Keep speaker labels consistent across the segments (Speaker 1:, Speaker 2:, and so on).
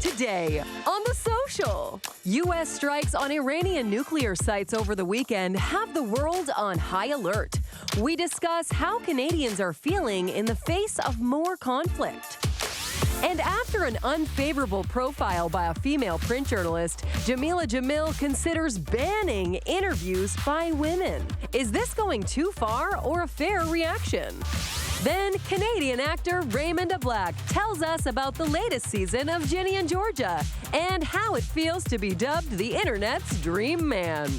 Speaker 1: Today on The Social, U.S. strikes on Iranian nuclear sites over the weekend have the world on high alert. We discuss how Canadians are feeling in the face of more conflict. And after an unfavorable profile by a female print journalist, Jamil considers banning interviews by women. Is this going too far or a fair reaction? Then Canadian actor Raymond Black tells us about the latest season of Ginny and Georgia and how it feels to be dubbed the internet's dream man.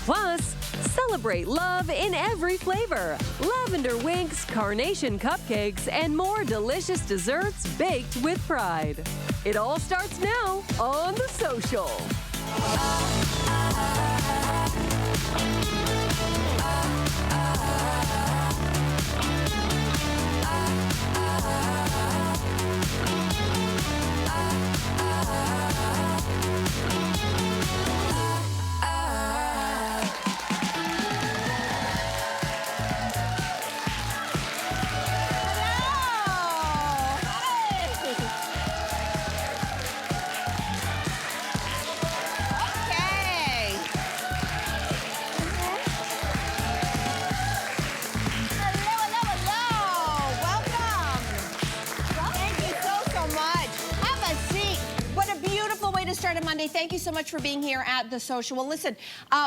Speaker 1: Plus, celebrate love in every flavor. Lavender winks, carnation cupcakes, and more delicious desserts baked with pride. It all starts now on The Social.
Speaker 2: Monday. Thank you so much for being here at The Social. Well, listen,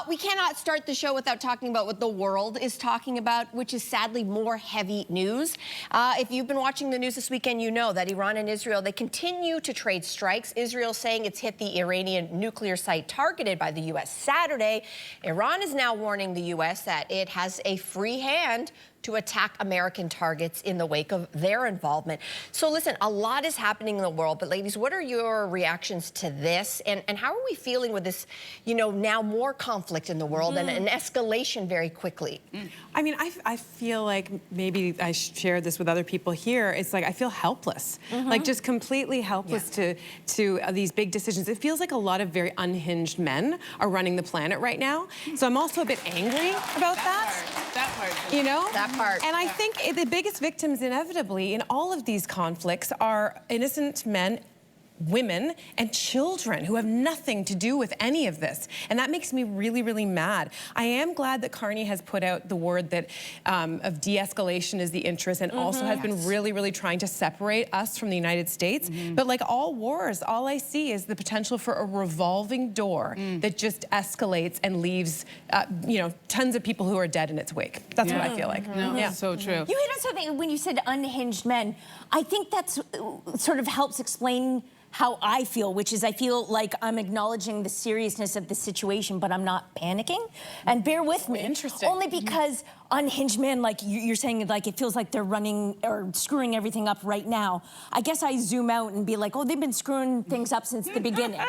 Speaker 2: we cannot start the show without talking about what the world is talking about, which is sadly more heavy news. If you've been watching the news this weekend, you know that Iran and Israel, they continue to trade strikes. Israel saying it's hit the Iranian nuclear site targeted by the U.S. Saturday. Iran is now warning the U.S. that it has a free hand to attack American targets in the wake of their involvement. So listen, a lot is happening in the world, but ladies, what are your reactions to this? And how are we feeling with this, you know, now more conflict in the world and an escalation very quickly?
Speaker 3: I mean, I feel like maybe I shared this with other people here. It's like I feel helpless, like just completely helpless to these big decisions. It feels like a lot of very unhinged men are running the planet right now. So I'm also a bit angry about that.
Speaker 4: That part.
Speaker 3: You know?
Speaker 2: That part.
Speaker 3: And I think the biggest victims inevitably in all of these conflicts are innocent men, women, and children who have nothing to do with any of this. And that makes me really, really mad. I am glad that Carney has put out the word that of de-escalation is the interest and also has been really, really trying to separate us from the United States. But like all wars, all I see is the potential for a revolving door that just escalates and leaves, you know, tons of people who are dead in its wake. That's what I feel like.
Speaker 4: No, that's so true.
Speaker 5: You hit on something when you said unhinged men. I think that's sort of helps explain how I feel, which is I feel like I'm acknowledging the seriousness of the situation, but I'm not panicking. And bear with me.
Speaker 3: Interesting.
Speaker 5: Only because unhinged men, like you're saying, like it feels like they're running or screwing everything up right now. I guess I zoom out and be like, oh, they've been screwing things up since the beginning.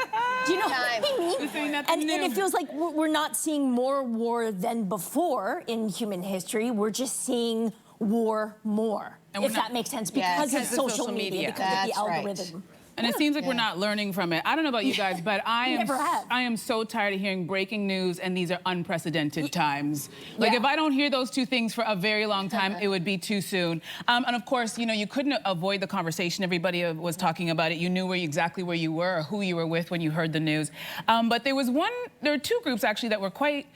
Speaker 5: Do you know what I mean? And it feels like we're not seeing more war than before in human history. We're just seeing war more, if that makes sense, because of social media, because of the algorithm.
Speaker 4: And it seems like we're not learning from it. I don't know about you guys, but I am so tired of hearing breaking news, and these are unprecedented times. Like if I don't hear those two things for a very long time, it would be too soon. And of course, you know, you couldn't avoid the conversation. Everybody was talking about it. You knew exactly where you were or who you were with when you heard the news. But there were two groups actually that were quite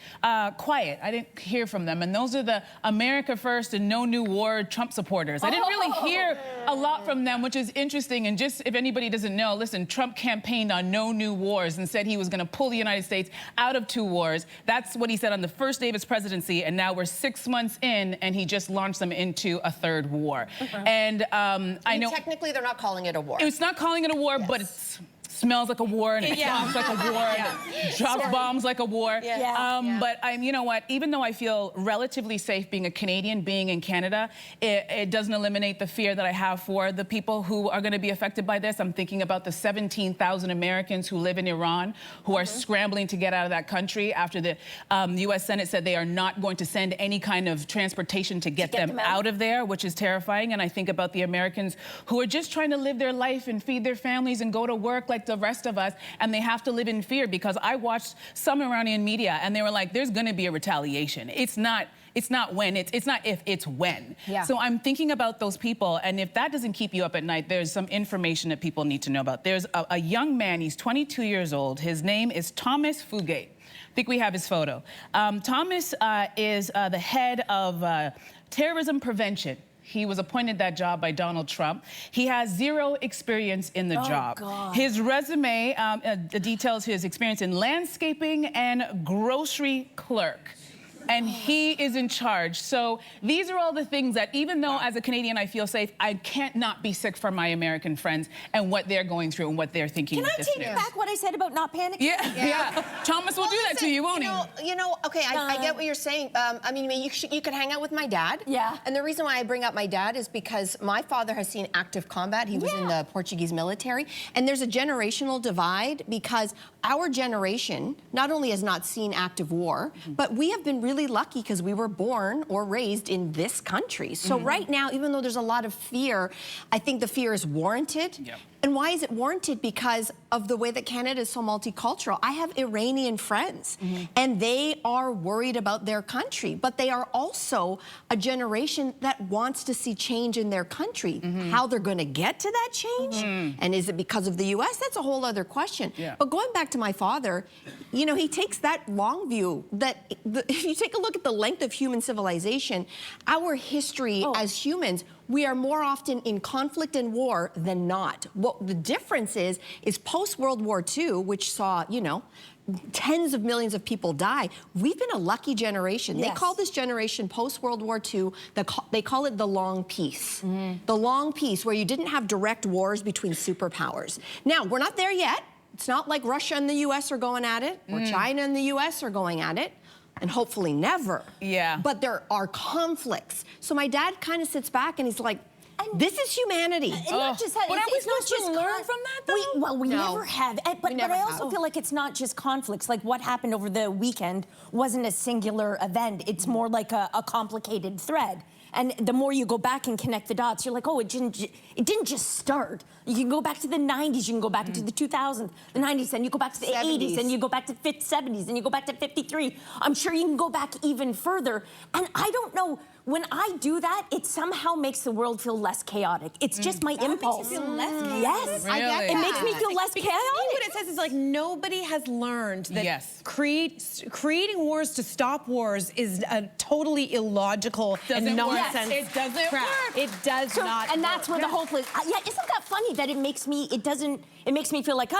Speaker 4: quiet. I didn't hear from them, and those are the America First and No New War Trump supporters. I didn't really hear a lot from them, which is interesting. And just if anybody doesn't know, listen, Trump campaigned on no new wars and said he was going to pull the United States out of 2 wars. That's what he said on the first day of his presidency, and now we're 6 months in, and he just launched them into a 3rd war. And I know
Speaker 2: technically they're not calling it a war.
Speaker 4: It's not calling it a war, but it's smells like a war and it sounds like a war and drops bombs like a war. But you know what, even though I feel relatively safe being a Canadian, being in Canada, it doesn't eliminate the fear that I have for the people who are going to be affected by this. I'm thinking about the 17,000 Americans who live in Iran who are scrambling to get out of that country after the U.S. Senate said they are not going to send any kind of transportation to get them out of there, which is terrifying. And I think about the Americans who are just trying to live their life and feed their families and go to work like the rest of us, and they have to live in fear, because I watched some Iranian media and they were like, there's going to be a retaliation. It's not It's not when, it's not if, it's when.
Speaker 5: Yeah.
Speaker 4: So I'm thinking about those people, and if that doesn't keep you up at night, there's some information that people need to know about. There's a young man, he's 22 years old. His name is Thomas Fugate. I think we have his photo. Thomas is the head of terrorism prevention. He was appointed that job by Donald Trump. He has zero experience in the job.
Speaker 5: God.
Speaker 4: His resume details his experience in landscaping and grocery clerk. And he is in charge. So these are all the things that, even though as a Canadian I feel safe, I can't not be sick for my American friends and what they're going through and what they're thinking.
Speaker 5: Can I take back what I said about not panicking?
Speaker 4: Yeah. Thomas will do that to you, won't he?
Speaker 2: Okay, I get what you're saying. I mean, you could hang out with my dad.
Speaker 5: Yeah.
Speaker 2: And the reason why I bring up my dad is because my father has seen active combat. He was in the Portuguese military. And there's a generational divide because our generation not only has not seen active war, but we have been really lucky because we were born or raised in this country. So right now, even though there's a lot of fear, I think the fear is warranted.
Speaker 4: Yep.
Speaker 2: And why is it warranted? Because of the way that Canada is so multicultural. I have Iranian friends, and they are worried about their country, but they are also a generation that wants to see change in their country. How they're going to get to that change, and is it because of the U.S.? That's a whole other question.
Speaker 4: Yeah.
Speaker 2: But going back to my father, you know, he takes that long view that if you take a look at the length of human civilization, our history as humans, we are more often in conflict and war than not. What the difference is post-World War II, which saw, you know, tens of millions of people die, we've been a lucky generation.
Speaker 5: Yes.
Speaker 2: They call this generation post-World War II, they call it the long peace. The long peace, where you didn't have direct wars between superpowers. Now, we're not there yet. It's not like Russia and the US are going at it, or China and the US are going at it. And hopefully never.
Speaker 4: Yeah.
Speaker 2: But there are conflicts. So my dad kind of sits back and he's like, this is humanity.
Speaker 5: And not just that,
Speaker 4: But are we
Speaker 5: it's not
Speaker 4: supposed to
Speaker 5: just
Speaker 4: learn from that, though?
Speaker 5: We
Speaker 2: No.
Speaker 5: never have. But
Speaker 2: never
Speaker 5: I also
Speaker 2: have.
Speaker 5: feel like it's not just conflicts. Like what happened over the weekend wasn't a singular event. It's more like a complicated thread. And the more you go back and connect the dots, you're like, oh, it didn't just start. You can go back to the 90s, you can go back to the 2000s, the 90s, and you go back to the 80s, and you go back to the 70s, and you go back to 53. I'm sure you can go back even further. And I don't know, when I do that, it somehow makes the world feel less chaotic. It's just my impulse.
Speaker 3: Makes you feel less chaotic?
Speaker 5: Yes.
Speaker 4: I get
Speaker 5: It makes me feel less
Speaker 3: Because
Speaker 5: chaotic.
Speaker 3: to me, what it says is like nobody has learned that
Speaker 4: Yes.
Speaker 3: creating wars to stop wars is a totally illogical
Speaker 4: Doesn't
Speaker 3: and
Speaker 4: work.
Speaker 3: nonsense
Speaker 4: Yes, it doesn't
Speaker 3: crap.
Speaker 4: work.
Speaker 3: It does not
Speaker 5: And that's where
Speaker 3: work.
Speaker 5: the whole place. Yeah, isn't that funny that it makes me feel like,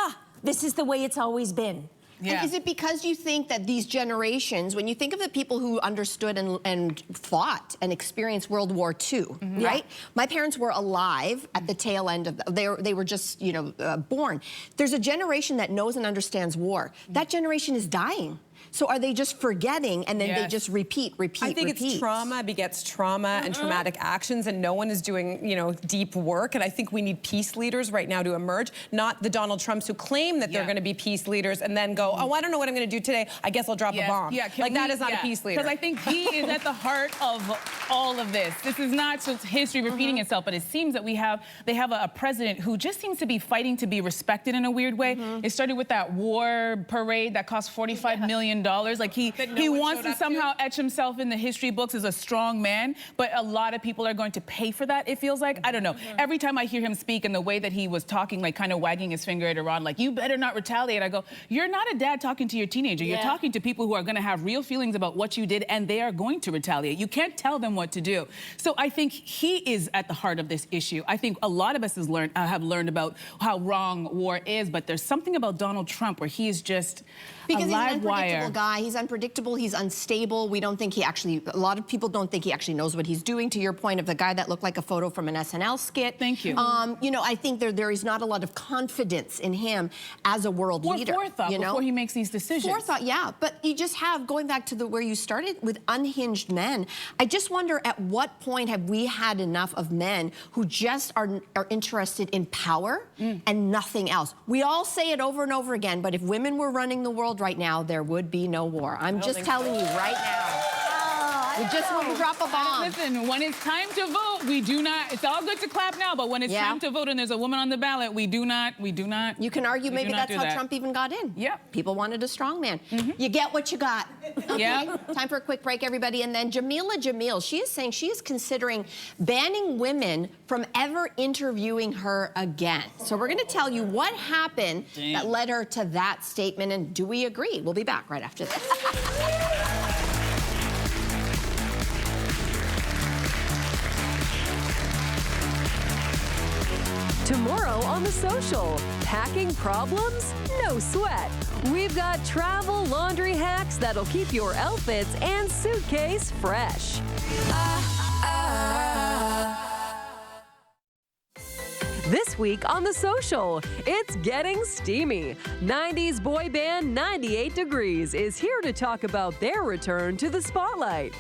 Speaker 5: this is the way it's always been.
Speaker 4: Yeah.
Speaker 2: And is it because you think that these generations, when you think of the people who understood and fought and experienced World War II, right? My parents were alive at the tail end of, they were just, you know, born. There's a generation that knows and understands war. That generation is dying. So are they just forgetting and then they just repeat?
Speaker 3: I think it's trauma begets trauma and traumatic actions, and no one is doing, you know, deep work. And I think we need peace leaders right now to emerge, not the Donald Trumps who claim that they're going to be peace leaders and then go, oh, I don't know what I'm going to do today. I guess I'll drop a bomb.
Speaker 4: Yeah,
Speaker 3: like that is not a peace leader.
Speaker 4: Because I think he is at the heart of all of this. This is not just history repeating itself, but it seems that they have a president who just seems to be fighting to be respected in a weird way. It started with that war parade that cost $45 million. Like he wants to somehow etch himself in the history books as a strong man, but a lot of people are going to pay for that, it feels like. I don't know. Every time I hear him speak and the way that he was talking, like kind of wagging his finger at Iran, like, you better not retaliate, I go, you're not a dad talking to your teenager. You're talking to people who are going to have real feelings about what you did, and they are going to retaliate. You can't tell them what to do. So I think he is at the heart of this issue. I think a lot of us have learned about how wrong war is, but there's something about Donald Trump where he is just
Speaker 2: because
Speaker 4: a
Speaker 2: he's an
Speaker 4: live
Speaker 2: unpredictable
Speaker 4: wire.
Speaker 2: guy. He's unpredictable. He's unstable. We don't think a lot of people don't think he actually knows what he's doing. To your point of the guy that looked like a photo from an SNL skit.
Speaker 4: Thank you.
Speaker 2: You know, I think there is not a lot of confidence in him as a world leader.
Speaker 4: Forethought,
Speaker 2: you know?
Speaker 4: before he makes these decisions.
Speaker 2: Forethought, yeah. But you just have, going back to where you started with unhinged men, I just wonder at what point have we had enough of men who just are interested in power and nothing else? We all say it over and over again, but if women were running the world right now, there would be no war. I'm just telling you right now. We just wouldn't drop a bomb.
Speaker 4: Listen, when it's time to vote, we do not, it's all good to clap now, but when it's time to vote and there's a woman on the ballot, we do not.
Speaker 2: You can argue maybe that's how Trump even got in.
Speaker 4: Yep.
Speaker 2: People wanted a strong man. You get what you got. Okay?
Speaker 4: Yeah.
Speaker 2: Time for a quick break, everybody. And then Jamil, she is saying she is considering banning women from ever interviewing her again. So we're going to tell you what happened that led her to that statement, and do we agree? We'll be back right after this.
Speaker 1: Tomorrow on The Social, packing problems? No sweat. We've got travel laundry hacks that'll keep your outfits and suitcase fresh. This week on The Social, it's getting steamy. 90s boy band 98 Degrees is here to talk about their return to the spotlight.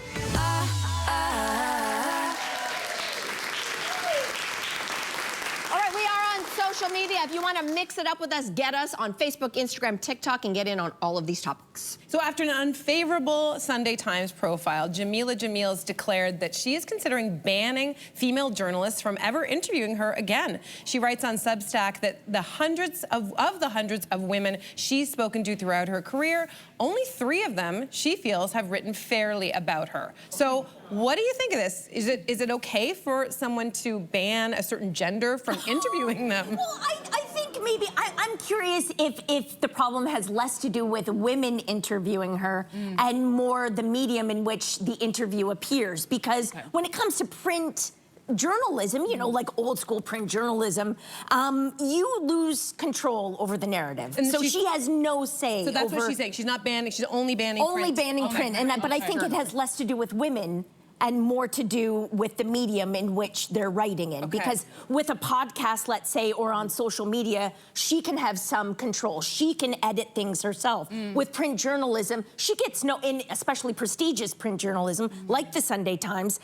Speaker 2: Social media. If you want to mix it up with us, get us on Facebook, Instagram, TikTok, and get in on all of these topics.
Speaker 3: So after an unfavorable Sunday Times profile, Jamil has declared that she is considering banning female journalists from ever interviewing her again. She writes on Substack that the hundreds of women she's spoken to throughout her career, only 3 of them, she feels, have written fairly about her. So what do you think of this? Is it okay for someone to ban a certain gender from interviewing them?
Speaker 5: Well, I think maybe, I'm curious if the problem has less to do with women interviewing her and more the medium in which the interview appears. Because when it comes to print journalism, you know, like old school print journalism, you lose control over the narrative. And so she has no say.
Speaker 3: So that's what she's saying. She's not banning, she's only banning print.
Speaker 5: Only banning print. But I think it has less to do with women and more to do with the medium in which they're writing in. Because with a podcast, let's say, or on social media, she can have some control. She can edit things herself. With print journalism, she gets especially prestigious print journalism, like the Sunday Times,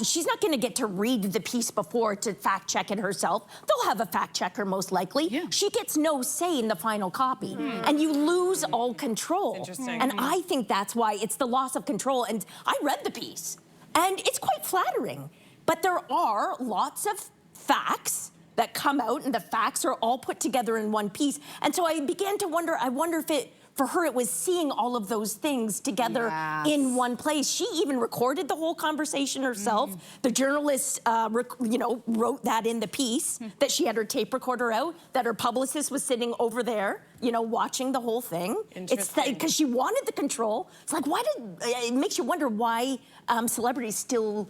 Speaker 5: she's not gonna get to read the piece before to fact check it herself. They'll have a fact checker most likely. She gets no say in the final copy. And you lose all control.
Speaker 3: Interesting.
Speaker 5: And I think that's why it's the loss of control. And I read the piece. And it's quite flattering. But there are lots of facts that come out, and the facts are all put together in one piece. And so I began to wonder, I wonder if for her, it was seeing all of those things together in one place. She even recorded the whole conversation herself. The journalist, wrote that in the piece, that she had her tape recorder out, that her publicist was sitting over there, watching the whole thing. It's because she wanted the control. It's like, it makes you wonder why celebrities still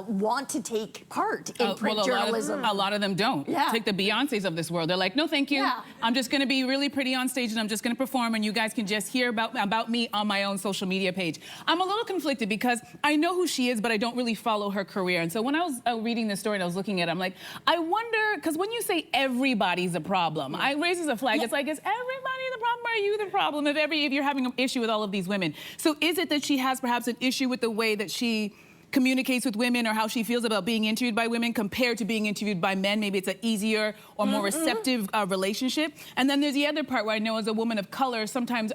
Speaker 5: want to take part in print journalism.
Speaker 4: A lot of them don't. Take the Beyoncés of this world. They're like, no, thank you. I'm just going to be really pretty on stage and I'm just going to perform and you guys can just hear about me on my own social media page. I'm a little conflicted because I know who she is, but I don't really follow her career. And so when I was reading this story and I was looking at it, I'm like, I wonder, because when you say everybody's a problem, I raises a flag. It's like, is everybody the problem? Are you the problem if you're having an issue with all of these women? So is it that she has perhaps an issue with the way that she communicates with women or how she feels about being interviewed by women compared to being interviewed by men? Maybe it's an easier or more receptive relationship. And then there's the other part where I know as a woman of color,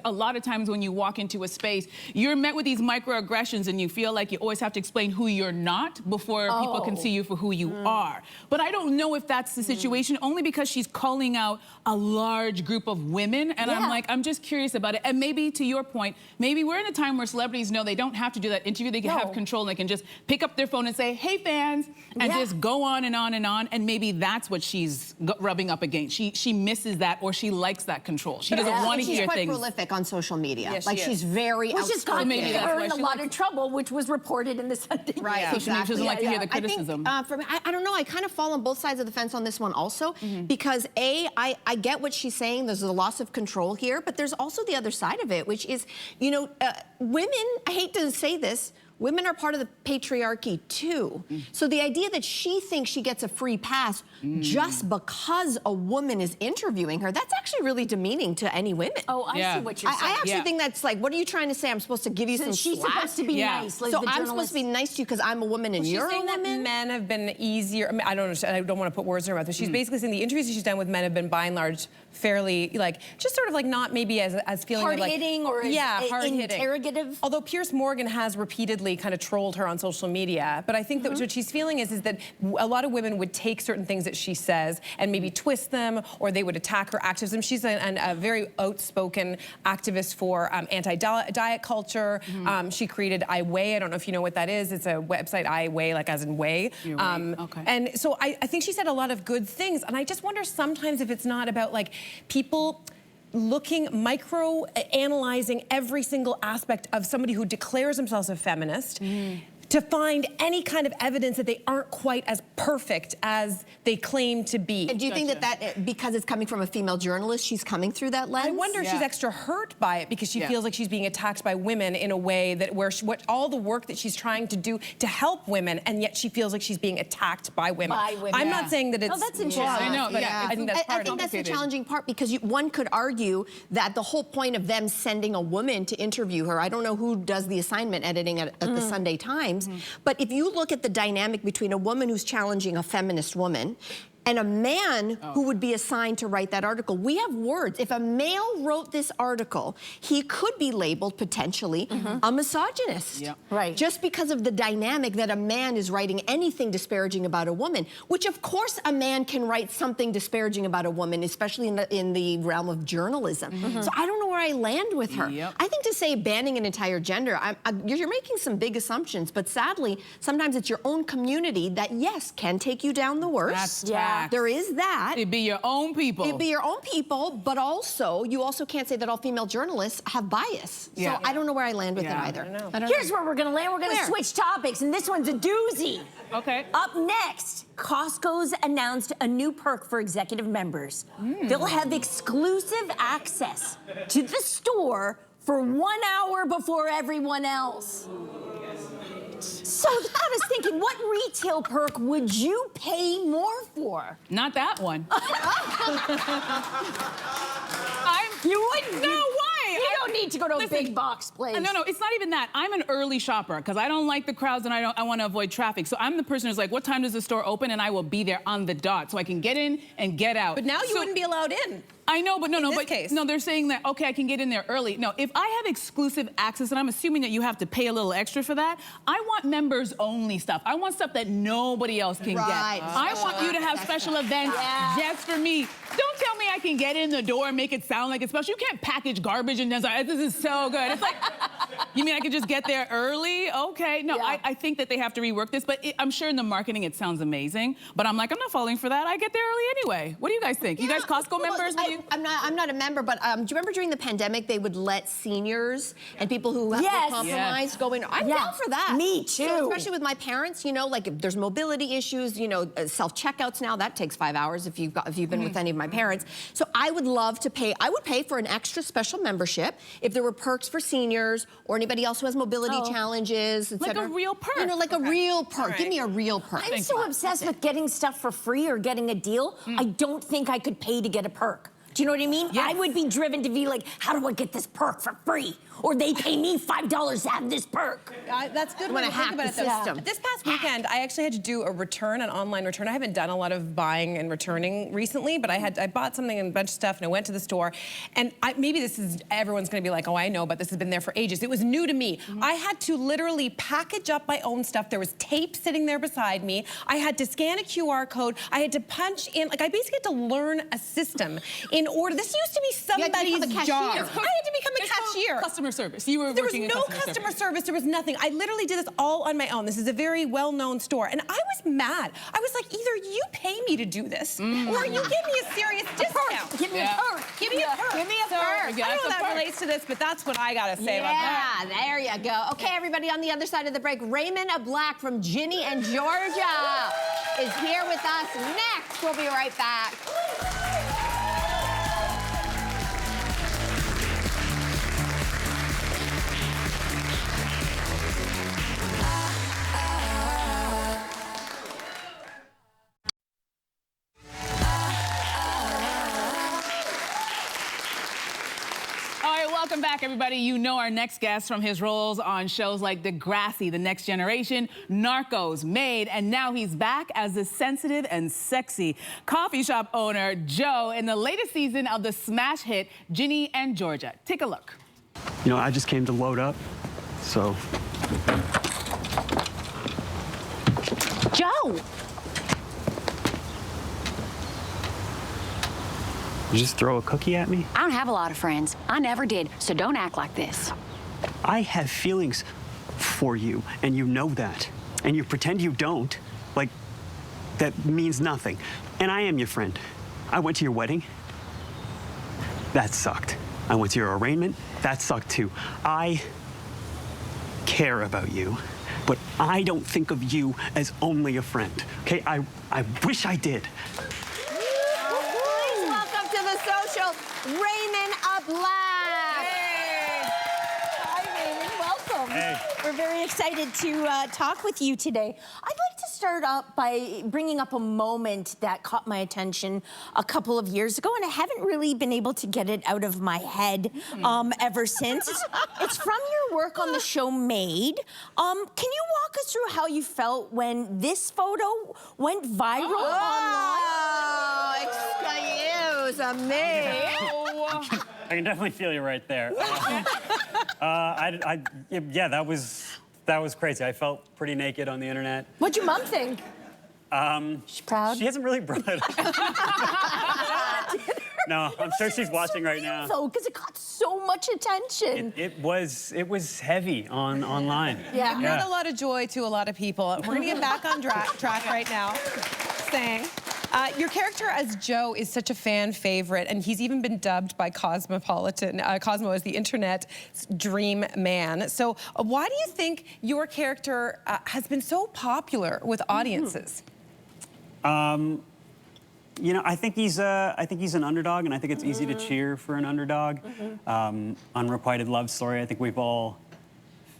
Speaker 4: a lot of times when you walk into a space, you're met with these microaggressions and you feel like you always have to explain who you're not before people can see you for who you are. But I don't know if that's the situation, only because she's calling out a large group of women. And I'm like, I'm just curious about it. And maybe to your point, maybe we're in a time where celebrities know they don't have to do that interview. They can have control and they can just pick up their phone and say, hey fans, and just go on and on and on. And maybe that's what she's rubbing up against. She misses that, or she likes that control. She doesn't want to hear things.
Speaker 2: She's quite prolific on social media. She's very outspoken.
Speaker 5: Which has gotten her in a lot of trouble, which was reported in the Sunday.
Speaker 2: Right,
Speaker 4: so she doesn't like to hear the criticism.
Speaker 2: I think, I don't know, I kind of fall on both sides of the fence on this one also, because I get what she's saying, there's a loss of control here, but there's also the other side of it, which is, women, I hate to say this, women are part of the patriarchy too. So the idea that she thinks she gets a free pass just because a woman is interviewing her, that's actually really demeaning to any women.
Speaker 5: Oh, I see what you're saying.
Speaker 2: I actually think that's like, what are you trying to say? I'm supposed to give you some
Speaker 5: she's
Speaker 2: slack?
Speaker 5: supposed to be nice. Like
Speaker 2: so I'm supposed to be nice to you because I'm a woman and you're a woman?
Speaker 3: She's saying that men have been easier. I mean, I don't understand. I don't want to put words in her mouth, but she's basically saying the interviews that she's done with men have been by and large fairly, just sort of not maybe as feeling
Speaker 5: hard-hitting or
Speaker 3: hard-hitting.
Speaker 5: interrogative.
Speaker 3: Although Piers Morgan has repeatedly allegedly kind of trolled her on social media. But I think that what she's feeling is that a lot of women would take certain things that she says and maybe twist them, or they would attack her activism. She's a very outspoken activist for anti-diet culture. She created I Weigh. I don't know if you know what that is. It's a website, I Weigh, like as in weigh.
Speaker 4: Okay.
Speaker 3: And so I think she said a lot of good things. And I just wonder sometimes if it's not about like people micro-analyzing every single aspect of somebody who declares themselves a feminist, to find any kind of evidence that they aren't quite as perfect as they claim to be.
Speaker 2: And do you think that because it's coming from a female journalist, she's coming through that lens?
Speaker 3: I wonder if she's extra hurt by it because she feels like she's being attacked by women in a way that what all the work that she's trying to do to help women, and yet she feels like she's being attacked by women. I'm not saying that it's...
Speaker 5: Oh, that's interesting.
Speaker 4: I know,
Speaker 3: but I think that's part
Speaker 2: I think that's the challenging part, because one could argue that the whole point of them sending a woman to interview her, I don't know who does the assignment editing at the Sunday Times, but if you look at the dynamic between a woman who's challenging a feminist woman and a man who would be assigned to write that article, we have words. If a male wrote this article, he could be labeled potentially a misogynist.
Speaker 5: Right.
Speaker 2: Just because of the dynamic that a man is writing anything disparaging about a woman, which of course a man can write something disparaging about a woman, especially in the realm of journalism. So I don't know where I land with her. I think to say banning an entire gender, you're making some big assumptions, but sadly, sometimes it's your own community that, yes, can take you down the worst. There is that.
Speaker 4: It'd be your own people.
Speaker 2: It'd be your own people, but also, you also can't say that all female journalists have bias. So I don't know where I land with it either. I don't know.
Speaker 5: Here's where we're gonna land. We're gonna switch topics, and this one's a doozy.
Speaker 4: Okay.
Speaker 5: Up next, Costco's announced a new perk for executive members. They'll have exclusive access to the store for 1 hour before everyone else. So that is thinking, what retail perk would you pay more for?
Speaker 4: Not that one.
Speaker 5: You wouldn't?
Speaker 4: No, why?
Speaker 5: You don't need to go to a big box place.
Speaker 4: No, it's not even that. I'm an early shopper because I don't like the crowds and I want to avoid traffic. So I'm the person who's like, what time does the store open? And I will be there on the dot so I can get in and get out.
Speaker 3: But now you wouldn't be allowed in.
Speaker 4: I know, but no, they're saying that, okay, I can get in there early. No, if I have exclusive access, and I'm assuming that you have to pay a little extra for that, I want members only stuff. I want stuff that nobody else can get. I want you to have special events just for me. Don't tell me I can get in the door and make it sound like it's special. You can't package garbage and just like, this is so good. It's like, you mean I could just get there early? Okay. No, I think that they have to rework this, but I'm sure in the marketing it sounds amazing, but I'm like, I'm not falling for that. I get there early anyway. What do you guys think? You guys Costco members?
Speaker 2: I'm not a member, but do you remember during the pandemic they would let seniors and people who have been compromised go in? I'm down for that.
Speaker 5: Me too.
Speaker 2: So especially with my parents, you know, like if there's mobility issues, you know, self-checkouts now, that takes 5 hours if you've been with any of my parents. So I would love to pay, I would pay for an extra special membership if there were perks for seniors or anybody else who has mobility challenges, et cetera.
Speaker 4: Like a real perk.
Speaker 2: You know, like a real perk. Give me a real perk.
Speaker 5: I'm so obsessed with getting stuff for free or getting a deal, I don't think I could pay to get a perk. Do you know what I mean? I would be driven to be like, how do I get this perk for free? Or they pay me $5 to have this perk.
Speaker 3: That's good when I think about it. This past weekend, I actually had to do a return, an online return. I haven't done a lot of buying and returning recently, but I bought something and a bunch of stuff, and I went to the store. And maybe this is, everyone's gonna be like, oh, I know, but this has been there for ages. It was new to me. I had to literally package up my own stuff. There was tape sitting there beside me. I had to scan a QR code. I had to punch in, like I basically had to learn a system in order. This used to be somebody's job. I had to become a cashier.
Speaker 4: Customer service. You were working in
Speaker 3: customer service. There was nothing. I literally did this all on my own. This is a very well-known store. And I was mad. I was like, either you pay me to do this, or you give me a serious discount.
Speaker 5: Give me a perk.
Speaker 3: Give me a perk.
Speaker 2: Give me a perk.
Speaker 3: I don't know if that relates to this, but that's what I gotta say about that.
Speaker 2: Yeah, there you go. Okay, everybody, on the other side of the break, Raymond Black from Ginny and Georgia is here with us next. We'll be right back.
Speaker 4: Welcome back, everybody. You know our next guest from his roles on shows like Degrassi, The Next Generation, Narcos, Made, and now he's back as the sensitive and sexy coffee shop owner, Joe, in the latest season of the smash hit, Ginny and Georgia. Take a look.
Speaker 6: You know, I just came to load up, so
Speaker 5: Joe!
Speaker 6: You just throw a cookie at me?
Speaker 7: I don't have a lot of friends. I never did, so don't act like this.
Speaker 6: I have feelings for you, and you know that. And you pretend you don't. Like, that means nothing. And I am your friend. I went to your wedding. That sucked. I went to your arraignment. That sucked too. I care about you, but I don't think of you as only a friend, okay? I wish I did.
Speaker 2: Please welcome to the social, Raymond Up Laugh.
Speaker 5: Hi, Raymond. Welcome.
Speaker 6: Hey.
Speaker 5: We're very excited to talk with you today. I'd like to start up by bringing up a moment that caught my attention a couple of years ago, and I haven't really been able to get it out of my head ever since. It's from your work on the show Made. Can you walk us through how you felt when this photo went viral online?
Speaker 2: Oh, excuse me.
Speaker 6: I can definitely feel you right there. Yeah, that was crazy. I felt pretty naked on the internet.
Speaker 5: What'd your mom think? She's proud?
Speaker 6: She hasn't really brought it up. No, I'm sure she's watching right now.
Speaker 5: Though, because it got so much attention.
Speaker 6: It was heavy online.
Speaker 3: Yeah, it brought a lot of joy to a lot of people. We're gonna get back on track right now. Saying, your character as Joe is such a fan favorite, and he's even been dubbed by Cosmo as the internet's dream man. So why do you think your character has been so popular with audiences?
Speaker 6: You know, I think he's an underdog, and I think it's easy to cheer for an underdog. Unrequited love story. I think we've all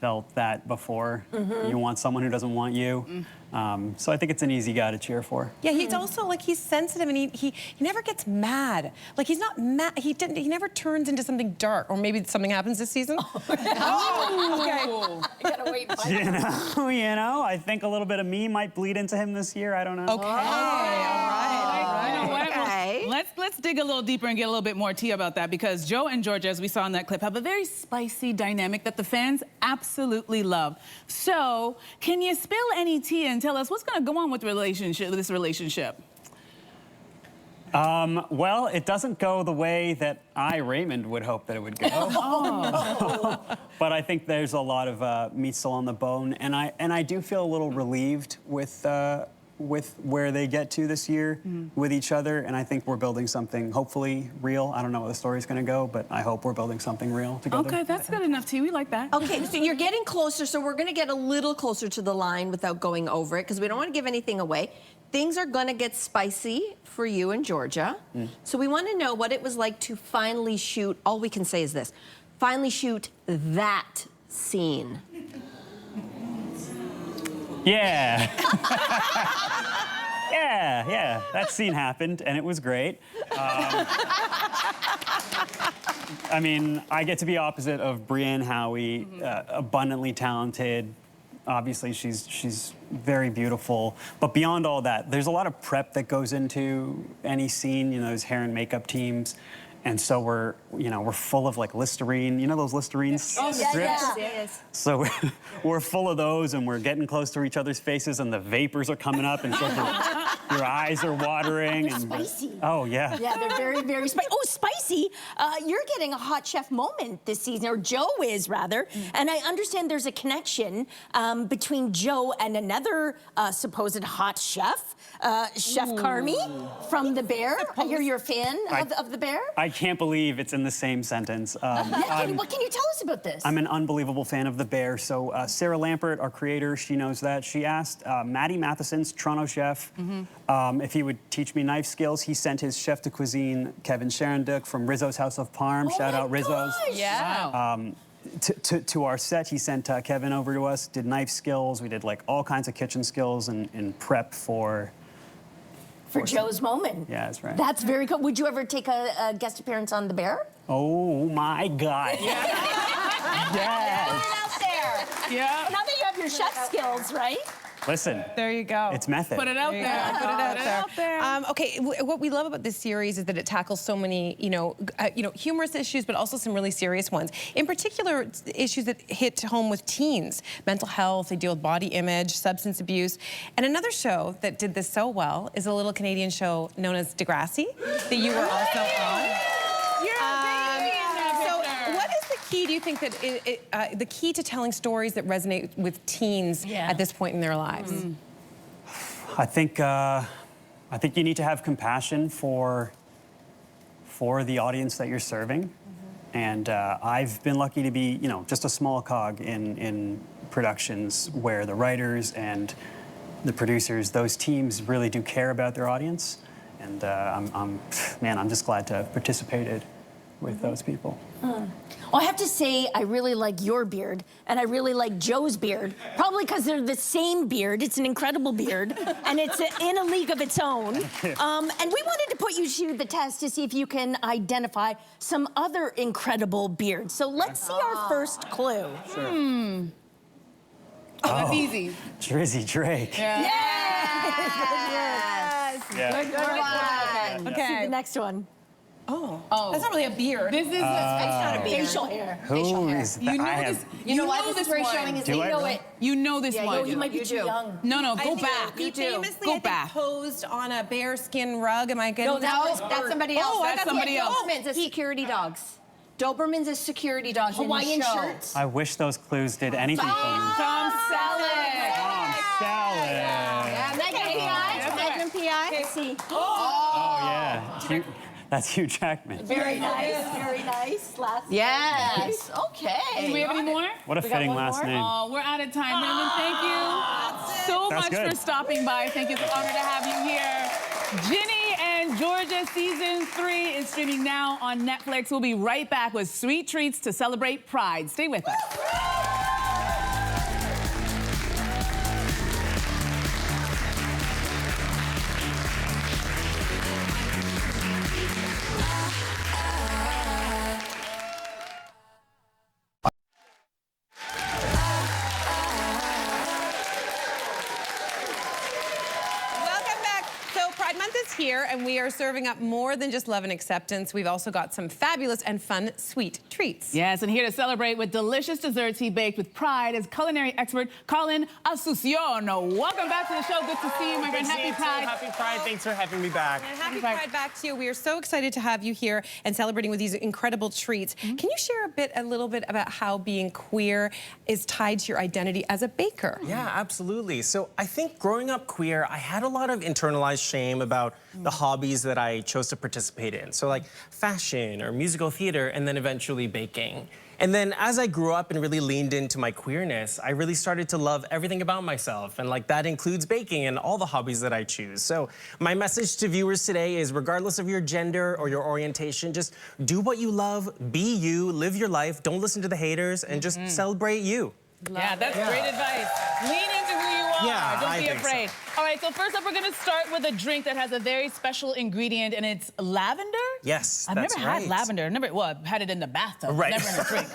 Speaker 6: felt that before. You want someone who doesn't want you. So I think it's an easy guy to cheer for.
Speaker 3: Yeah, he's also like, he's sensitive, and he never gets mad. Like, he's not mad. He never turns into something dark, or maybe something happens this season. Okay.
Speaker 5: I gotta wait.
Speaker 6: You know, I think a little bit of me might bleed into him this year. I don't know.
Speaker 3: Okay. All right.
Speaker 4: You know what?
Speaker 2: Okay.
Speaker 4: Let's dig a little deeper and get a little bit more tea about that, because Joe and Georgia, as we saw in that clip, have a very spicy dynamic that the fans absolutely love. So, can you spill any tea and tell us what's going to go on with this relationship?
Speaker 6: Well, it doesn't go the way that Raymond, would hope that it would go. But I think there's a lot of meat still on the bone, and I do feel a little relieved with where they get to this year with each other, and I think we're building something hopefully real. I don't know where the story's going to go, but I hope we're building something real together.
Speaker 4: Okay, that's good enough tea. We like that.
Speaker 2: Okay, so you're getting closer, so we're gonna get a little closer to the line without going over it, because we don't want to give anything away. Things are gonna get spicy for you and Georgia. So we want to know what it was like to finally shoot, all we can say is this, finally shoot that scene.
Speaker 6: Yeah. yeah, that scene happened, and it was great. I mean, I get to be opposite of Brienne Howie, abundantly talented. Obviously, she's very beautiful. But beyond all that, there's a lot of prep that goes into any scene. You know, there's hair and makeup teams. And so we're full of like Listerine. You know those Listerine strips?
Speaker 2: Yes.
Speaker 6: So we're full of those, and we're getting close to each other's faces, and the vapors are coming up, and so your eyes are watering.
Speaker 5: They're spicy.
Speaker 6: Oh, yeah.
Speaker 5: Yeah, they're very, very spicy. Oh, spicy. You're getting a hot chef moment this season, or Joe is, rather. And I understand there's a connection between Joe and another supposed hot chef, Chef Carmi from The Bear. I hear you're a fan of The Bear.
Speaker 6: I can't believe it's in the same sentence.
Speaker 5: What can you tell us about this?
Speaker 6: I'm an unbelievable fan of The Bear. So Sarah Lampert, our creator, she knows that. She asked Matty Matheson's Toronto chef if he would teach me knife skills. He sent his chef de cuisine, Kevin Sharanduk, from Rizzo's House of Parm. Shout out Rizzo's.
Speaker 3: Yeah.
Speaker 4: Wow.
Speaker 6: To our set, he sent Kevin over to us, did knife skills. We did like all kinds of kitchen skills and prep for
Speaker 5: Joe's moment.
Speaker 6: Yeah, that's right.
Speaker 5: That's very cool. Would you ever take a guest appearance on The Bear?
Speaker 6: Oh my God.
Speaker 5: Yes.
Speaker 2: Out there.
Speaker 4: Yeah.
Speaker 5: Now that you have your chef skills, right?
Speaker 6: Listen.
Speaker 3: There you go.
Speaker 6: It's method.
Speaker 4: Put it out there.
Speaker 3: Put it out there. Okay, what we love about this series is that it tackles so many, humorous issues, but also some really serious ones. In particular, issues that hit home with teens, mental health. They deal with body image, substance abuse, and another show that did this so well is a little Canadian show known as Degrassi that you were also on. Key, do you think that the key to telling stories that resonate with teens at this point in their lives?
Speaker 6: I think you need to have compassion for the audience that you're serving, and I've been lucky to be, just a small cog in productions where the writers and the producers, those teams really do care about their audience, and I'm just glad to have participated with those people.
Speaker 5: Well, I have to say, I really like your beard, and I really like Joe's beard. Probably because they're the same beard. It's an incredible beard, and it's in a league of its own. And we wanted to put you to the test to see if you can identify some other incredible beards. So let's see our first clue.
Speaker 6: Sure.
Speaker 4: Oh, that's easy.
Speaker 6: Drizzy Drake.
Speaker 4: Yeah.
Speaker 2: Yes.
Speaker 6: Yeah.
Speaker 2: Good one.
Speaker 5: Okay. See the next one.
Speaker 3: Oh, that's not really a beard.
Speaker 4: This is
Speaker 2: It's not a beard.
Speaker 5: Facial hair.
Speaker 6: Who is that?
Speaker 4: You know
Speaker 6: I
Speaker 4: this.
Speaker 6: have.
Speaker 2: You know what?
Speaker 4: this
Speaker 2: This is where he's
Speaker 4: one.
Speaker 2: showing his
Speaker 6: Do I
Speaker 2: ego.
Speaker 6: really?
Speaker 4: You know this
Speaker 2: Yeah,
Speaker 4: one.
Speaker 5: You might be
Speaker 2: You
Speaker 5: too
Speaker 2: do.
Speaker 5: young.
Speaker 4: No,
Speaker 3: I
Speaker 4: go
Speaker 3: think
Speaker 4: back.
Speaker 3: He famously,
Speaker 4: Go
Speaker 3: I think,
Speaker 4: back.
Speaker 3: posed on a bearskin rug. Am I getting
Speaker 2: No,
Speaker 3: that?
Speaker 2: that's somebody else.
Speaker 3: Oh,
Speaker 4: That's somebody else.
Speaker 2: Doberman's is security dogs. Doberman's is security dogs
Speaker 5: Hawaiian
Speaker 2: in the show.
Speaker 5: shirts.
Speaker 6: I wish those clues did anything for me.
Speaker 4: Tom Selleck.
Speaker 6: Tom Selleck.
Speaker 2: Yeah, Magnum PI. Magnum PI.
Speaker 5: Let's see.
Speaker 6: Oh yeah. That's Hugh Jackman.
Speaker 5: Very nice. Very nice. Last.
Speaker 2: Yes. Okay.
Speaker 4: Do we have any more?
Speaker 6: What a fitting
Speaker 5: one
Speaker 6: last
Speaker 5: more?
Speaker 6: name.
Speaker 4: Oh, we're out of time, gentlemen. Thank you so
Speaker 6: That's
Speaker 4: much
Speaker 6: good.
Speaker 4: for stopping by. Thank you. It's an honor to have you here. Ginny and Georgia Season 3 is streaming now on Netflix. We'll be right back with sweet treats to celebrate Pride. Stay with us.
Speaker 3: Welcome back. So Pride Month is here, and we are serving up more than just love and acceptance. We've also got some fabulous and fun sweet treats.
Speaker 4: Yes, and here to celebrate with delicious desserts he baked with pride is culinary expert Colin Asuncion. Welcome back to the show. Good to see you, my friend. Happy Pride.
Speaker 8: Happy Pride. Thanks for having me back.
Speaker 3: And happy Pride back to you. We are so excited to have you here and celebrating with these incredible treats. Can you share a little bit about how being queer is tied to your identity as a baker?
Speaker 8: Yeah, absolutely. So I think growing up queer, I had a lot of internalized shame about the hobbies that I chose to participate in. So like fashion or musical theater, and then eventually baking. And then as I grew up and really leaned into my queerness, I really started to love everything about myself. And like that includes baking and all the hobbies that I choose. So my message to viewers today is regardless of your gender or your orientation, just do what you love, be you, live your life, don't listen to the haters, and just celebrate you.
Speaker 4: Yeah, that's great advice. Lean into who you are.
Speaker 8: Yeah,
Speaker 4: Don't
Speaker 8: I
Speaker 4: be
Speaker 8: think so.
Speaker 4: afraid. All right, so first up, we're going to start with a drink that has a very special ingredient, and it's lavender?
Speaker 8: Yes,
Speaker 4: I've
Speaker 8: that's
Speaker 4: never
Speaker 8: right.
Speaker 4: had lavender. I've had it in the bathtub,
Speaker 8: Right.
Speaker 4: never in a drink.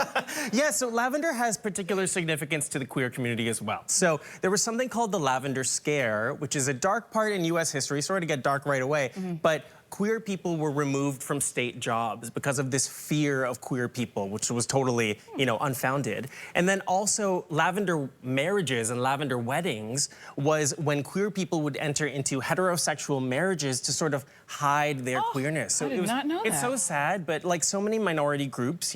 Speaker 8: Yeah, so lavender has particular significance to the queer community as well. So there was something called the Lavender Scare, which is a dark part in U.S. history. Sorry to get dark right away, but queer people were removed from state jobs because of this fear of queer people, which was totally, unfounded. And then also lavender marriages and lavender weddings was when queer people would enter into heterosexual marriages to sort of hide their queerness. So
Speaker 4: I did not know
Speaker 8: it's
Speaker 4: that.
Speaker 8: so sad, but like so many minority groups,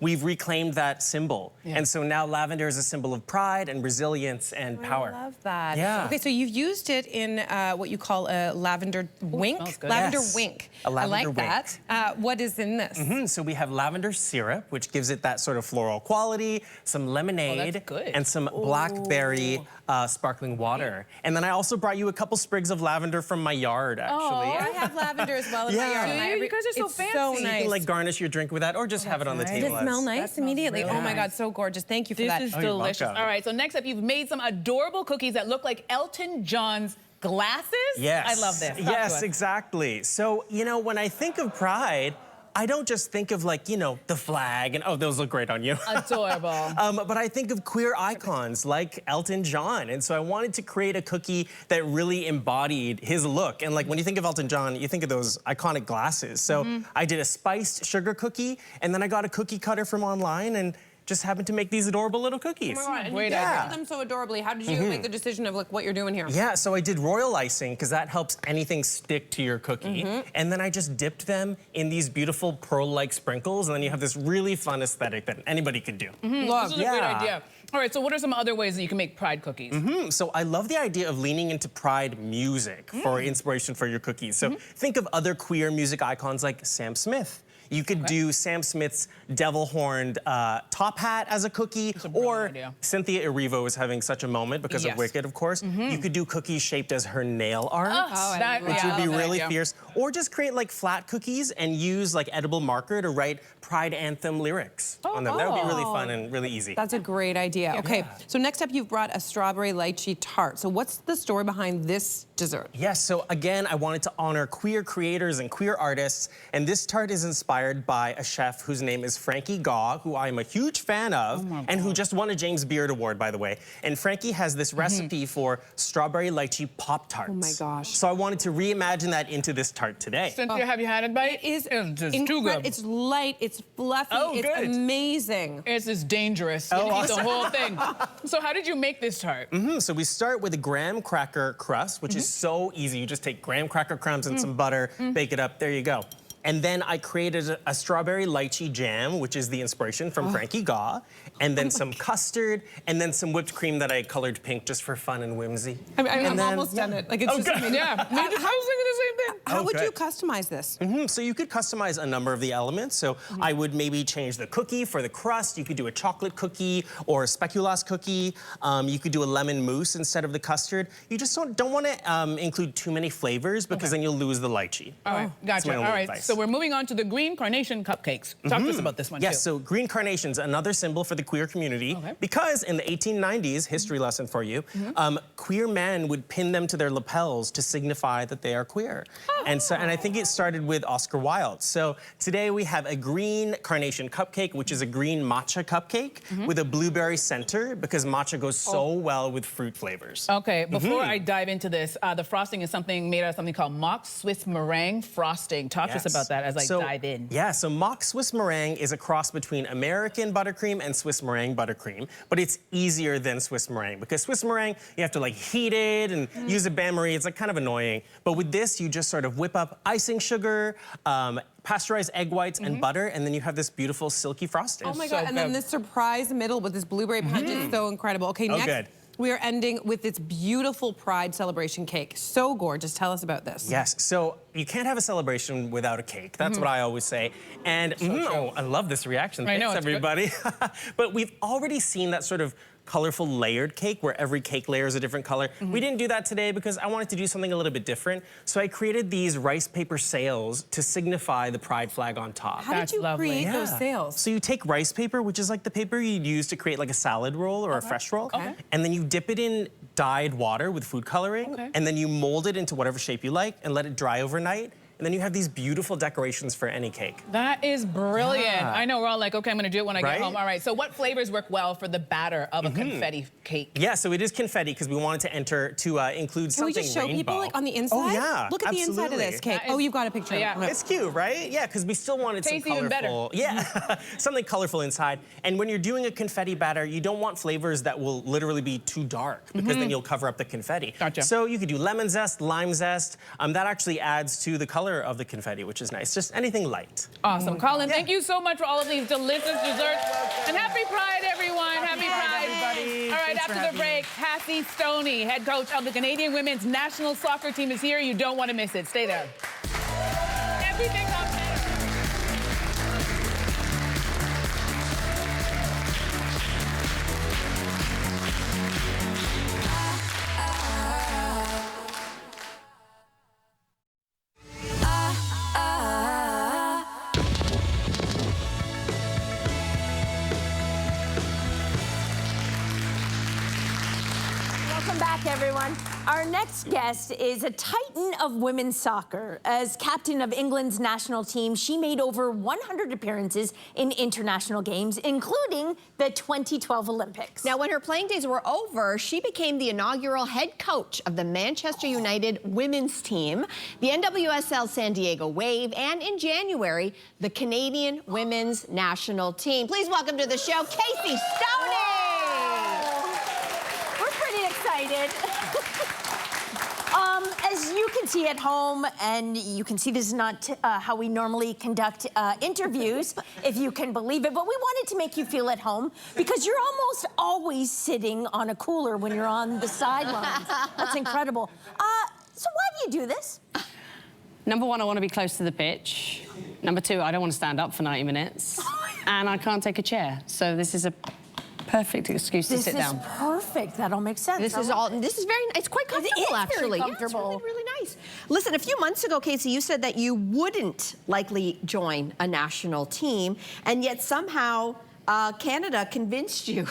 Speaker 8: we've reclaimed that symbol. And so now lavender is a symbol of pride and resilience and power.
Speaker 3: I love that.
Speaker 8: Yeah.
Speaker 3: Okay, so you've used it in what you call a lavender wink.
Speaker 4: smells good.
Speaker 3: Lavender
Speaker 8: Yes,
Speaker 3: wink.
Speaker 8: a lavender
Speaker 3: I like that. What is in this?
Speaker 8: So we have lavender syrup, which gives it that sort of floral quality, some lemonade,
Speaker 4: good.
Speaker 8: and some blackberry sparkling water. And then I also brought you a couple sprigs of lavender from my yard, actually.
Speaker 3: I have lavender as well in my
Speaker 8: Yeah.
Speaker 3: yard. and
Speaker 4: Do
Speaker 3: I-
Speaker 4: you? You guys are so
Speaker 3: it's
Speaker 4: fancy.
Speaker 3: so
Speaker 4: You
Speaker 8: You
Speaker 3: nice.
Speaker 8: can like garnish your drink with that, or just have it on the
Speaker 3: Does
Speaker 8: table.
Speaker 3: it smell
Speaker 8: as-
Speaker 3: nice
Speaker 4: smells
Speaker 3: immediately?
Speaker 4: really
Speaker 3: Oh my
Speaker 4: nice.
Speaker 3: God, so gorgeous. Thank you for
Speaker 4: This
Speaker 3: that.
Speaker 4: is
Speaker 8: you're
Speaker 4: delicious.
Speaker 8: welcome.
Speaker 4: All right, so next up, you've made some adorable cookies that look like Elton John's glasses.
Speaker 8: Yes.
Speaker 4: I love this. Talk to
Speaker 8: Yes,
Speaker 4: us.
Speaker 8: exactly. So, when I think of Pride, I don't just think of like, you know, the flag and, oh, those look great on you.
Speaker 4: Adorable.
Speaker 8: But I think of queer icons like Elton John. And so I wanted to create a cookie that really embodied his look. And like when you think of Elton John, you think of those iconic glasses. So I did a spiced sugar cookie, and then I got a cookie cutter from online and just happened to make these adorable little cookies.
Speaker 3: Oh my God, and
Speaker 4: Great
Speaker 3: you
Speaker 4: idea.
Speaker 3: did them so adorably. How did you make the decision of like what you're doing here?
Speaker 8: Yeah, so I did royal icing because that helps anything stick to your cookie. And then I just dipped them in these beautiful pearl-like sprinkles, and then you have this really fun aesthetic that anybody could do.
Speaker 4: This is a great idea. All right, so what are some other ways that you can make pride cookies?
Speaker 8: So I love the idea of leaning into pride music for inspiration for your cookies. So think of other queer music icons like Sam Smith. You could do Sam Smith's devil-horned top hat as a cookie, or
Speaker 4: idea.
Speaker 8: Cynthia Erivo is having such a moment because of Wicked, of course. You could do cookies shaped as her nail art, which would be really fierce. Or just create like flat cookies and use like edible marker to write Pride Anthem lyrics on them. That would be really fun and really easy.
Speaker 3: That's a great idea. Okay, so next up you've brought a strawberry lychee tart. So what's the story behind this dessert?
Speaker 8: Yes, so again, I wanted to honor queer creators and queer artists, and this tart is inspired by a chef whose name is Frankie Gaw, who I'm a huge fan of, and who just won a James Beard Award, by the way. And Frankie has this recipe for strawberry lychee Pop-Tarts.
Speaker 3: Oh my gosh.
Speaker 8: So I wanted to reimagine that into this tart today.
Speaker 4: Cynthia, have you had it, bite?
Speaker 3: It is
Speaker 4: it's too good.
Speaker 3: It's light, it's fluffy, it's
Speaker 8: good.
Speaker 3: amazing.
Speaker 4: This is dangerous. You eat the whole thing. So how did you make this tart?
Speaker 8: So we start with a graham cracker crust, which is so easy. You just take graham cracker crumbs and some butter, bake it up, there you go. And then I created a strawberry lychee jam, which is the inspiration from Frankie Gaw, and then some custard, and then some whipped cream that I colored pink just for fun and whimsy.
Speaker 3: I'm almost done it. Like it's just amazing.
Speaker 4: Yeah, I was thinking the same thing.
Speaker 3: How would you customize this?
Speaker 8: So you could customize a number of the elements. So I would maybe change the cookie for the crust. You could do a chocolate cookie or a speculoos cookie. You could do a lemon mousse instead of the custard. You just don't want to include too many flavors because then you'll lose the lychee.
Speaker 4: All right, gotcha. All right, so we're moving on to the green carnation cupcakes. Talk to us about this one,
Speaker 8: Yes,
Speaker 4: too.
Speaker 8: so green carnations, another symbol for the queer community, because in the 1890s, history lesson for you, queer men would pin them to their lapels to signify that they are queer. And I think it started with Oscar Wilde. So today we have a green carnation cupcake, which is a green matcha cupcake with a blueberry center, because matcha goes so well with fruit flavors.
Speaker 4: Okay, before I dive into this, the frosting is made out of something called mock Swiss meringue frosting. Talk to us about that as I dive in.
Speaker 8: Yeah, so mock Swiss meringue is a cross between American buttercream and Swiss meringue buttercream, but it's easier than Swiss meringue because Swiss meringue, you have to like heat it and use a bain-marie. It's like kind of annoying. But with this, you just sort of whip up icing sugar, pasteurized egg whites and butter, and then you have this beautiful silky frosting.
Speaker 3: Oh my God, and then this surprise middle with this blueberry punch is so incredible. Okay, next we are ending with this beautiful Pride celebration cake. So gorgeous. Tell us about this.
Speaker 8: Yes, so you can't have a celebration without a cake. That's what I always say. And oh, I love this reaction. Thanks, everybody. But we've already seen that sort of colorful layered cake where every cake layer is a different color. We didn't do that today because I wanted to do something a little bit different. So I created these rice paper sails to signify the pride flag on top.
Speaker 3: How did you create those sails?
Speaker 8: So you take rice paper, which is like the paper you'd use to create like a salad roll or a fresh roll, and then you dip it in dyed water with food coloring, and then you mold it into whatever shape you like and let it dry overnight. And then you have these beautiful decorations for any cake.
Speaker 4: That is brilliant. I know, we're all like, okay, I'm gonna do it when I get home. All right, so what flavors work well for the batter of a confetti cake?
Speaker 8: Yeah, so it is confetti because we wanted to include something rainbow.
Speaker 3: Can we just show people like on the inside?
Speaker 8: Oh yeah,
Speaker 3: look at the inside of this cake. Oh, you've got a picture.
Speaker 4: Yeah.
Speaker 8: It's cute, right? Yeah, because we still wanted some colorful.
Speaker 4: Even better.
Speaker 8: Yeah, something colorful inside. And when you're doing a confetti batter, you don't want flavors that will literally be too dark because then you'll cover up the confetti.
Speaker 4: Gotcha.
Speaker 8: So you could do lemon zest, lime zest. That actually adds to the color of the confetti, which is nice. Just anything light.
Speaker 4: Awesome. Colin, thank you so much for all of these delicious desserts. And happy Pride, everyone. Happy Pride.
Speaker 8: Everybody.
Speaker 4: All right, after the break, Cassie Stoney, head coach of the Canadian women's national soccer team, is here. You don't want to miss it. Stay there. Everything's up there.
Speaker 5: back, everyone. Our next guest is a titan of women's soccer. As captain of England's national team, she made over 100 appearances in international games, including the 2012 Olympics.
Speaker 2: Now, when her playing days were over, she became the inaugural head coach of the Manchester United women's team, the NWSL San Diego Wave, and in January, the Canadian women's national team. Please welcome to the show, Casey Stoney.
Speaker 5: We're pretty excited. As you can see at home, and you can see this is not how we normally conduct interviews, if you can believe it, but we wanted to make you feel at home because you're almost always sitting on a cooler when you're on the sidelines. That's incredible. So why do you do this?
Speaker 9: Number one, I want to be close to the pitch. Number two, I don't want to stand up for 90 minutes. And I can't take a chair. So this is a perfect excuse to sit down.
Speaker 5: This is perfect. That all makes sense.
Speaker 2: This is very nice. It's quite comfortable, actually.
Speaker 5: Very comfortable.
Speaker 2: Yeah, it's really nice. Listen, a few months ago, Casey, you said that you wouldn't likely join a national team, and yet somehow Canada convinced you.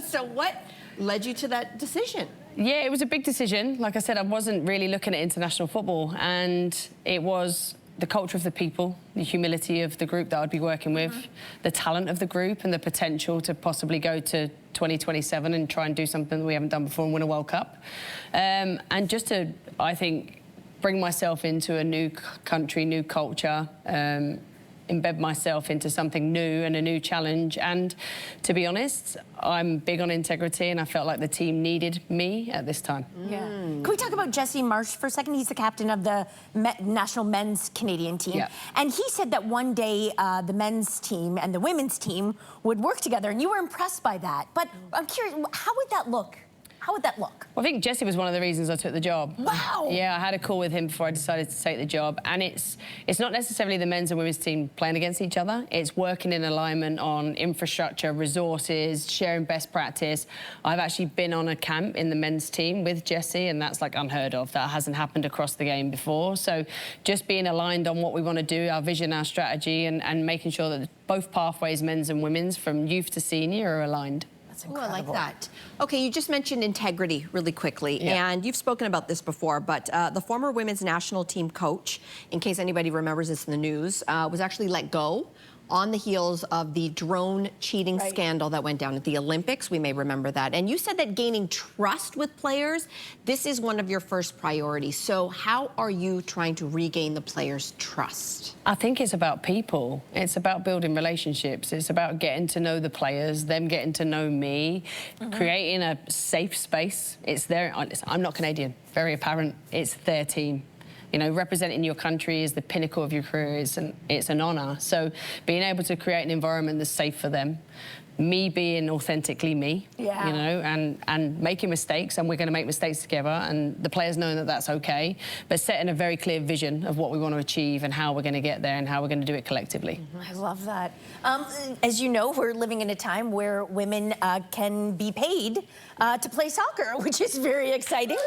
Speaker 2: So what led you to that decision?
Speaker 9: Yeah, it was a big decision. Like I said, I wasn't really looking at international football, and it was the culture of the people, the humility of the group that I'd be working with, the talent of the group, and the potential to possibly go to 2027 and try and do something that we haven't done before and win a World Cup. And just to, I think, bring myself into a new country, new culture, embed myself into something new and a new challenge. And to be honest, I'm big on integrity, and I felt like the team needed me at this time.
Speaker 5: Yeah. Can we talk about Jesse Marsh for a second? He's the captain of the national men's Canadian team.
Speaker 9: Yeah.
Speaker 5: And he said that one day the men's team and the women's team would work together, and you were impressed by that. But I'm curious, how would that look? How would that look?
Speaker 9: Well, I think Jesse was one of the reasons I took the job.
Speaker 5: Wow.
Speaker 9: Yeah, I had a call with him before I decided to take the job. And it's not necessarily the men's and women's team playing against each other. It's working in alignment on infrastructure, resources, sharing best practice. I've actually been on a camp in the men's team with Jesse, and that's like unheard of. That hasn't happened across the game before. So just being aligned on what we want to do, our vision, our strategy, and making sure that both pathways, men's and women's, from youth to senior, are aligned.
Speaker 2: Oh, I like that. Okay, you just mentioned integrity really quickly, and you've spoken about this before, but the former women's national team coach, in case anybody remembers this in the news, was actually let go on the heels of the drone cheating scandal that went down at the Olympics. We may remember that. And you said that gaining trust with players, this is one of your first priorities. So how are you trying to regain the players' trust?
Speaker 9: I think it's about people. It's about building relationships. It's about getting to know the players, them getting to know me, creating a safe space. It's their, I'm not Canadian, very apparent. It's their team. You know, representing your country is the pinnacle of your career. It's an honour. So being able to create an environment that's safe for them, me being authentically me, you know, and making mistakes, and we're going to make mistakes together, and the players knowing that that's okay, but setting a very clear vision of what we want to achieve and how we're going to get there and how we're going to do it collectively.
Speaker 5: I love that. As you know, we're living in a time where women can be paid to play soccer, which is very exciting.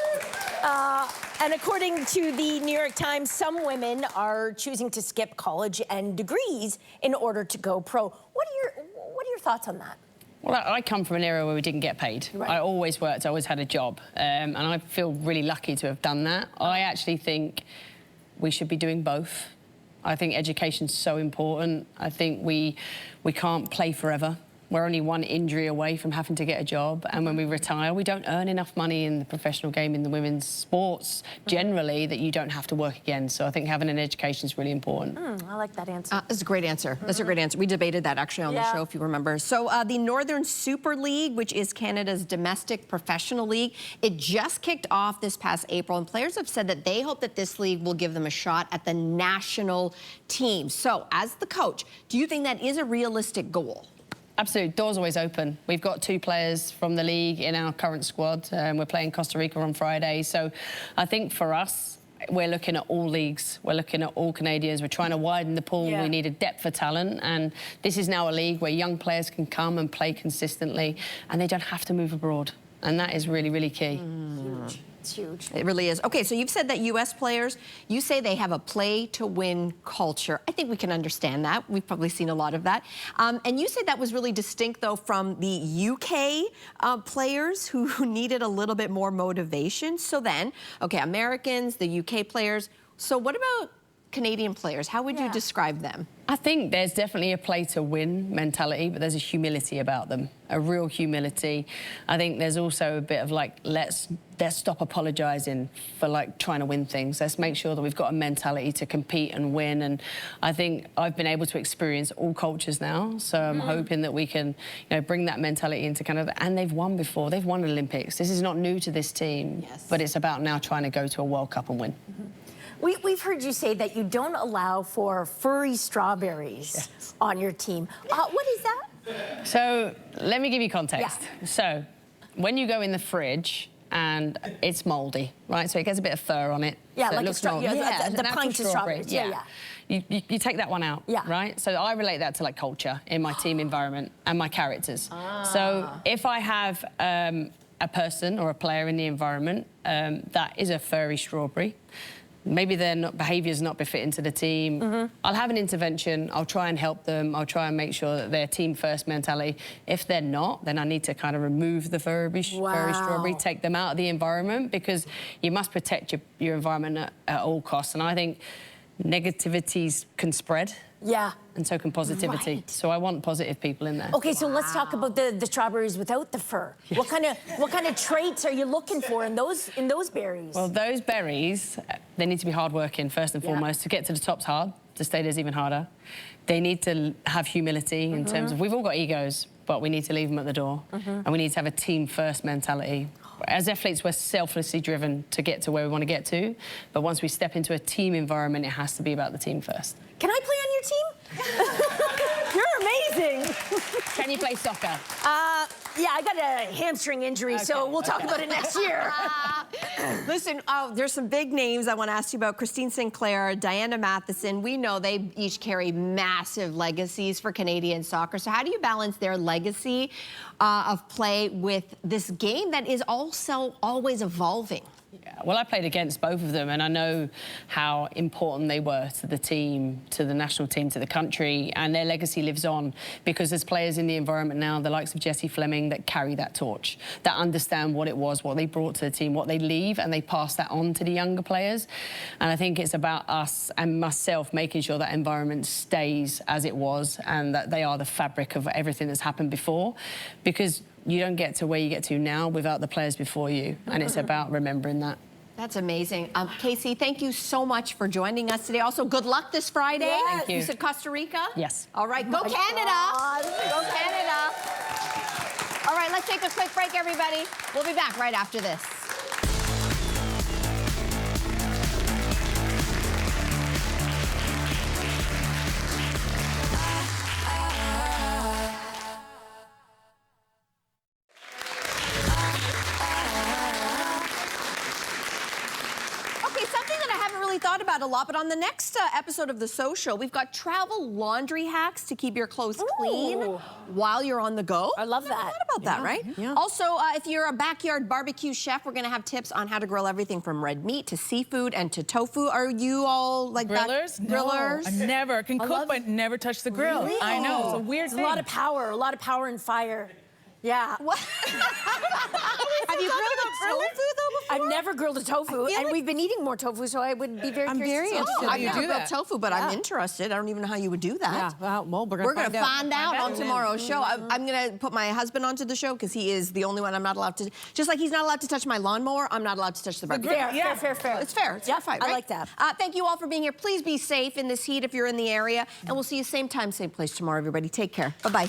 Speaker 5: And according to the New York Times, some women are choosing to skip college and degrees in order to go pro. What are your thoughts on that?
Speaker 9: Well, I come from an era where we didn't get paid. I always worked, I always had a job, and I feel really lucky to have done that. I actually think we should be doing both. I think education's so important. I think we can't play forever. We're only one injury away from having to get a job, and when we retire, we don't earn enough money in the professional game, in the women's sports, generally, that you don't have to work again. So I think having an education is really important.
Speaker 5: I like that answer.
Speaker 2: That's a great answer. That's a great answer. We debated that actually on the show, if you remember. So the Northern Super League, which is Canada's domestic professional league, it just kicked off this past April, and players have said that they hope that this league will give them a shot at the national team. So as the coach, do you think that is a realistic goal?
Speaker 9: Absolutely, door's always open. We've got 2 players from the league in our current squad. We're playing Costa Rica on Friday. So I think for us, we're looking at all leagues. We're looking at all Canadians. We're trying to widen the pool. We need a depth of talent. And this is now a league where young players can come and play consistently, and they don't have to move abroad. And that is really, really key.
Speaker 5: It's huge.
Speaker 2: It really is. Okay, so you've said that U.S. players, you say they have a play-to-win culture. I think we can understand that. We've probably seen a lot of that. And you said that was really distinct, though, from the U.K. Players who needed a little bit more motivation. So then, okay, Americans, the U.K. players. So what about Canadian players? How would you describe them?
Speaker 9: I think there's definitely a play-to-win mentality, but there's a humility about them, a real humility. I think there's also a bit of like, let's stop apologising for like trying to win things. Let's make sure that we've got a mentality to compete and win. And I think I've been able to experience all cultures now, so I'm hoping that we can, you know, bring that mentality into Canada. And they've won before. They've won Olympics. This is not new to this team, but it's about now trying to go to a World Cup and win.
Speaker 5: We've heard you say that you don't allow for furry strawberries on your team. What is that?
Speaker 9: So let me give you context. So when you go in the fridge and it's mouldy, right? So it gets a bit of fur on it.
Speaker 5: Yeah,
Speaker 9: so
Speaker 5: like
Speaker 9: it looks moldy.
Speaker 5: the pints of strawberries.
Speaker 9: You take that one out, right? So I relate that to like culture in my team environment and my characters. So if I have a person or a player in the environment that is a furry strawberry, maybe their behaviour's not befitting to the team, I'll have an intervention, I'll try and help them, I'll try and make sure that they're team-first mentality. If they're not, then I need to kind of remove the furry strawberry, take them out of the environment, because you must protect your environment at all costs. And I think negativities can spread. And so can positivity. So I want positive people in there.
Speaker 5: Okay, so let's talk about the strawberries without the fur. What kind of traits are you looking for in those berries?
Speaker 9: Well, those berries, they need to be hardworking first and foremost. To get to the top's hard. To stay there's even harder. They need to have humility in terms of, we've all got egos, but we need to leave them at the door. And we need to have a team-first mentality. As athletes, we're selflessly driven to get to where we want to get to, but once we step into a team environment, it has to be about the team first.
Speaker 5: Can I play on your team? You're amazing.
Speaker 9: Can you play soccer?
Speaker 5: Yeah, I got a hamstring injury, so we'll talk about it next year.
Speaker 2: Listen, there's some big names I want to ask you about. Christine Sinclair, Diana Matheson. We know they each carry massive legacies for Canadian soccer. So how do you balance their legacy of play with this game that is also always evolving?
Speaker 9: Yeah, well, I played against both of them, and I know how important they were to the team, to the national team, to the country, and their legacy lives on because there's players in the environment now, the likes of Jessie Fleming, that carry that torch, that understand what it was, what they brought to the team, what they leave, and they pass that on to the younger players. And I think it's about us and myself making sure that environment stays as it was and that they are the fabric of everything that's happened before, because you don't get to where you get to now without the players before you, and it's about remembering that.
Speaker 2: That's amazing. Casey, thank you so much for joining us today. Also, good luck this Friday.
Speaker 5: Yes.
Speaker 9: Thank you.
Speaker 2: You said Costa Rica?
Speaker 9: Yes.
Speaker 2: All right, go Canada. Go Canada. All right, let's take a quick break, everybody. We'll be back right after this. Thought about a lot, but on the next episode of The Social, we've got travel laundry hacks to keep your clothes clean while you're on the go.
Speaker 5: I love that.
Speaker 2: Thought about that, right?
Speaker 5: Yeah.
Speaker 2: Also, if you're a backyard barbecue chef, we're going to have tips on how to grill everything from red meat to seafood and to tofu. Are you all like
Speaker 4: grillers?
Speaker 2: Grillers?
Speaker 4: No, I never can cook, but never touch the grill.
Speaker 5: Really?
Speaker 4: I know, it's a weird thing.
Speaker 5: A lot of power and fire. Yeah.
Speaker 2: What? Have you grilled a tofu, though, before?
Speaker 5: I've never grilled a tofu, and we've been eating more tofu, so I would be very curious.
Speaker 2: I've never grilled tofu, but I'm interested. I don't even know how you would do that.
Speaker 3: Yeah, well, we're
Speaker 2: going to find out on tomorrow's show. I'm going to put my husband onto the show because he is the only one I'm not allowed to. Just like he's not allowed to touch my lawnmower, I'm not allowed to touch the barbecue.
Speaker 5: Fair.
Speaker 2: It's fair. It's fair fight, right?
Speaker 5: I like that.
Speaker 2: Thank you all for being here. Please be safe in this heat if you're in the area, and we'll see you same time, same place tomorrow, everybody. Take care. Bye-bye.